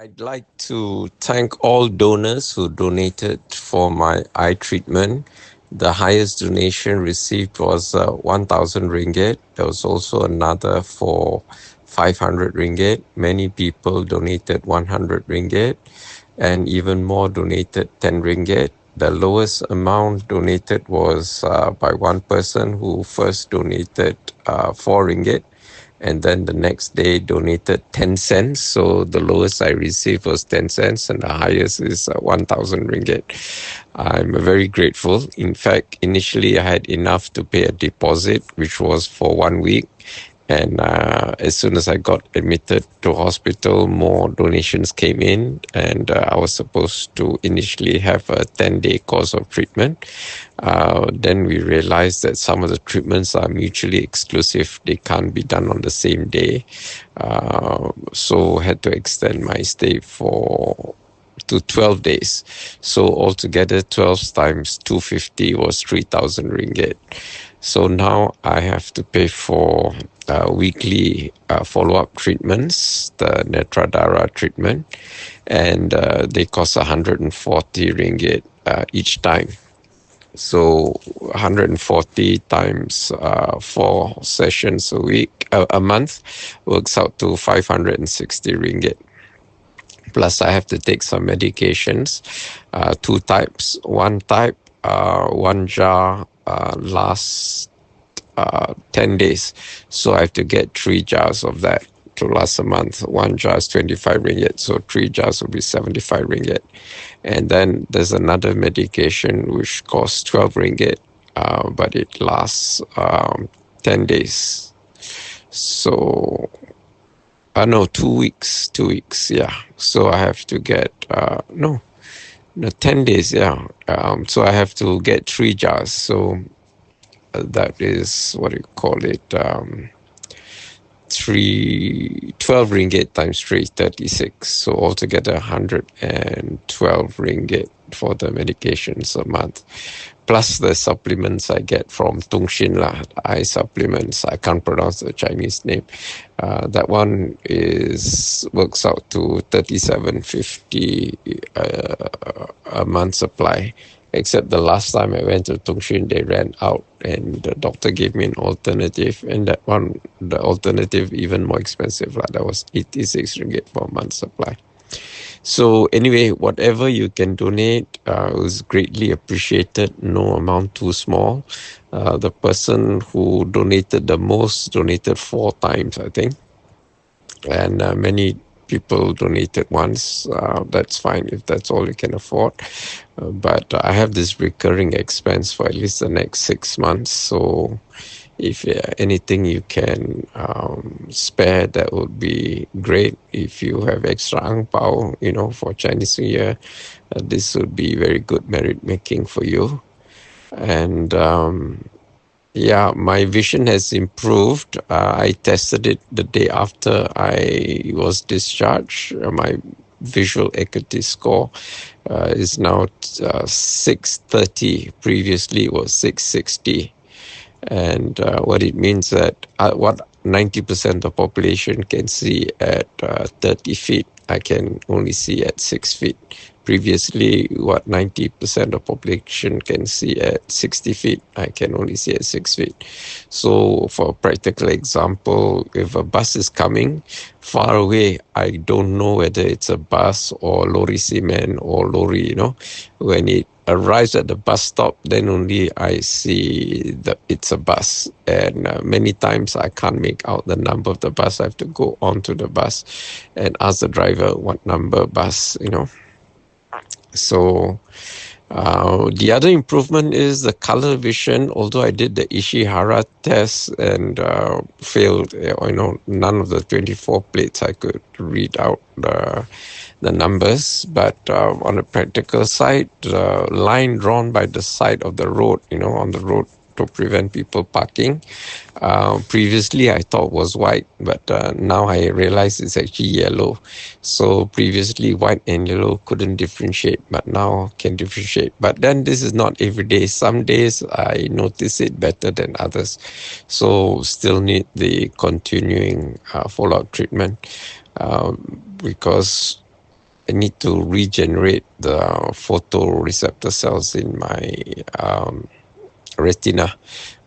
I'd like to thank all donors who donated for my eye treatment. The highest donation received was 1,000 ringgit. There was also another for 500 ringgit. Many people donated 100 ringgit, and even more donated 10 ringgit. The lowest amount donated was by one person who first donated 4 ringgit, and then the next day donated 10 cents. So the lowest I received was 10 cents and the highest is 1,000 ringgit. I'm very grateful. In fact, initially I had enough to pay a deposit, which was for 1 week. And as soon as I got admitted to hospital, more donations came in, and I was supposed to initially have a 10-day course of treatment. Then we realized that some of the treatments are mutually exclusive. They can't be done on the same day. So had to extend my stay to 12 days. So altogether, 12 times 250 was 3,000 ringgit. So now I have to pay for weekly follow-up treatments, the Netradara treatment, and they cost 140 ringgit each time. So 140 times 4 sessions a month works out to 560 ringgit. Plus, I have to take some medications, two types. One type, one jar lasts 10 days. So I have to get 3 jars of that to last a month. One jar is 25 ringgit, so 3 jars will be 75 ringgit. And then there's another medication which costs 12 ringgit, but it lasts 10 days. So no, 2 weeks, yeah. So I have to get, 10 days, yeah. So I have to get 3 jars. So that is, what do you call it, 12 ringgit times 3, 36. So altogether 112 ringgit for the medications a month. Plus the supplements I get from Tungshin lah, eye supplements. I can't pronounce the Chinese name. That one works out to 37.50 a month supply. Except the last time I went to Tungshin, they ran out, and the doctor gave me an alternative, and that one, the alternative, even more expensive. That was 86 ringgit for a month supply. So anyway, whatever you can donate is greatly appreciated. No amount too small. The person who donated the most donated 4 times, I think, and many people donated once. That's fine if that's all you can afford. But I have this recurring expense for at least the next 6 months. So if anything you can spare, that would be great. If you have extra ang pao, for Chinese New Year, this would be very good merit making for you. And yeah, my vision has improved. I tested it the day after I was discharged. My Visual Acuity Score is now 630. Previously, it was 660. And what it means that what 90% of the population can see at 30 feet, I can only see at 6 feet. Previously, what 90% of population can see at 60 feet, I can only see at 6 feet. So for a practical example, if a bus is coming far away, I don't know whether it's a bus or lorry cement or lorry, when it arrives at the bus stop, then only I see that it's a bus. And many times I can't make out the number of the bus. I have to go onto the bus and ask the driver what number bus, So the other improvement is the color vision. Although I did the Ishihara test and failed, none of the 24 plates I could read out the numbers. But on a practical side, the line drawn by the side of the road, on the road to prevent people parking. Previously, I thought was white, but now I realize it's actually yellow. So previously, white and yellow couldn't differentiate, but now can differentiate. But then this is not every day. Some days I notice it better than others. So still need the continuing follow-up treatment because I need to regenerate the photoreceptor cells in my retina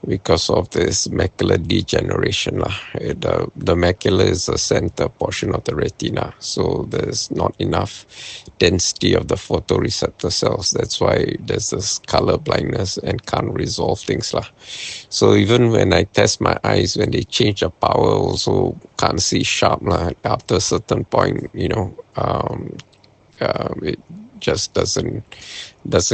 because of this macular degeneration lah. The macula is the center portion of the retina, so there's not enough density of the photoreceptor cells. That's why there's this color blindness and can't resolve things lah. So even when I test my eyes, when they change the power, also can't see sharp lah. After a certain point, it just doesn't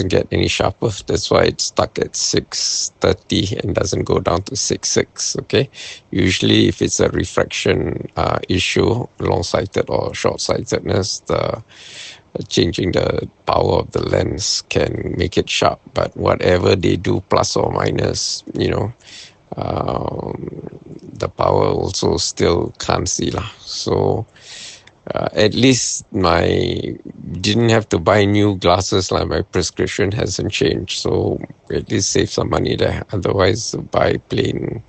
get any sharper. That's why it's stuck at 630 and doesn't go down to 6.6. Okay, usually if it's a refraction issue, long-sighted or short-sightedness, the changing the power of the lens can make it sharp. But whatever they do, plus or minus, the power also still can't see lah. So at least didn't have to buy new glasses, like my prescription hasn't changed, so at least save some money there. Otherwise, buy plain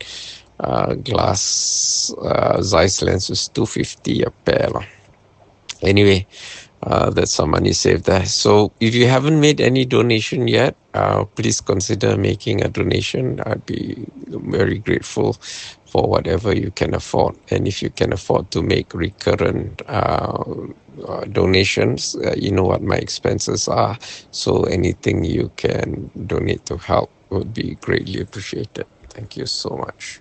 glass Zeiss lens is 250 a pair lah. Anyway, that's some money saved there. So if you haven't made any donation yet, please consider making a donation. I'd be very grateful for whatever you can afford. And if you can afford to make recurrent donations, you know what my expenses are. So anything you can donate to help would be greatly appreciated. Thank you so much.